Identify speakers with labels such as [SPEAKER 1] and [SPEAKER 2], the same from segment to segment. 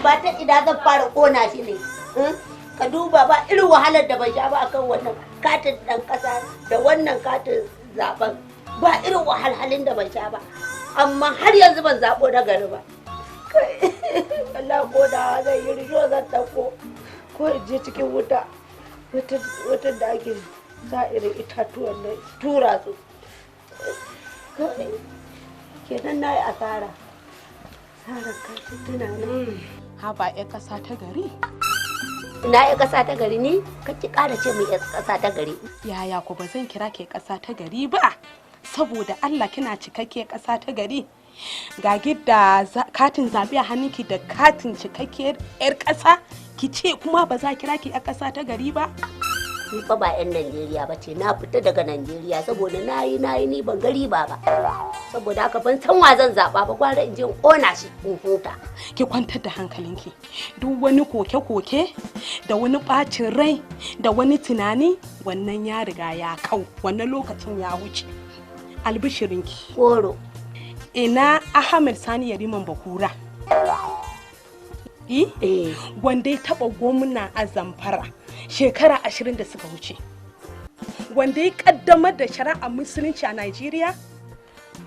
[SPEAKER 1] ba ta ina zan fara kona shi ne. Ka duba ba irin wahalar da ban sha ba akan wannan katin ɗan ƙasa da wannan katin zaben. Ba irin wahalhalin da ban sha ba. Amma har yanzu ban zaɓo na gari ba. Allah ko da zai yi risho zan ɗauko. Ko in je cikin wuta. Wata da ake sa irin itatuwan nan tura su. Kenan na yi asara. Asarar katin tunanin.
[SPEAKER 2] Haba 'yan ƙasa ta gari.
[SPEAKER 1] Na yi ƙasa ta gari ni? Kake ƙara ce mai ƙasa ta gari.
[SPEAKER 2] Yaya ku ba zan kira ke ƙasa ta gari ba? Saboda Allah kina cikakke ƙasa ta gari. Ga gidda katin zaɓe a hannunki da katin cikakkiyar 'yar ƙasa, ki ce kuma ba za kira ki 'yar ƙasa ta gari ba?
[SPEAKER 1] Ni fa ba 'yan Najeriya ba ce, na fita daga Najeriya saboda na yi ni ban gari ba. Saboda haka ban san wa zan zaɓa ba, gwara in je in ƙona shi in huta.
[SPEAKER 2] Ki kwantar da hankalinki. Duk wani koke-koke da wani ɓacin rai da wani tunani wannan ya riga ya kau, wannan lokacin ya wuce. Albishirinki.
[SPEAKER 1] Koro.
[SPEAKER 2] Ina Ahmed Sani Yariman Bakura. Wanda ya taɓa gwamna a Zamfara shekara 20 da suka wuce. Wanda ya ƙaddamar da shari'a musulunci a Najeriya.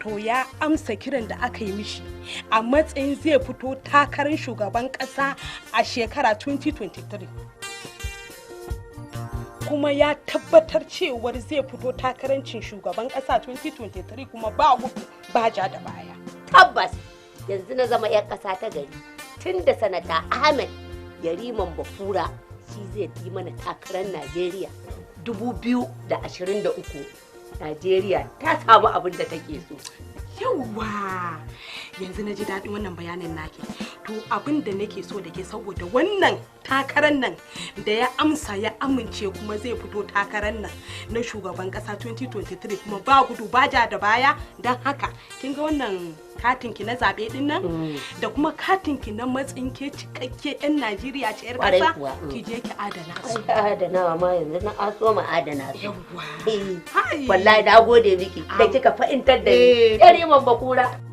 [SPEAKER 2] To ya amsa kiran da aka yi mishi a matsayin zai fito takarar shugaban ƙasa a shekara 2023. Kuma ya tabbatar cewar zai fito takarancin shugaban ƙasa 2023 kuma ba gudu ba ja da baya.
[SPEAKER 1] Tabbas yanzu na zama 'yan ƙasa ta gari tun da sanata Ahmed Yariman Bakura shi zai yi mana takarar Najeriya 2023. Najeriya ta samu abin da take so.
[SPEAKER 2] Yawwa! Yanzu na ji daɗin wannan bayanin naki. To abin da nake so da ke saboda wannan takarar nan da ya amsa ya amince kuma zai fito takarar nan na shugaban ƙasa 2023 kuma ba gudu ba ja da baya, don haka kin ga wannan katinki na zaɓe ɗin nan da kuma katinki na matsayin ke cikakke 'yan Najeriya ce 'yar ƙasa ki je ki adana su.
[SPEAKER 1] Adanawa ma yanzu na aso ma adana su.
[SPEAKER 2] Yawwa!
[SPEAKER 1] Wallahi na gode miki da kika fahimtar da ni. Yariman Bakura.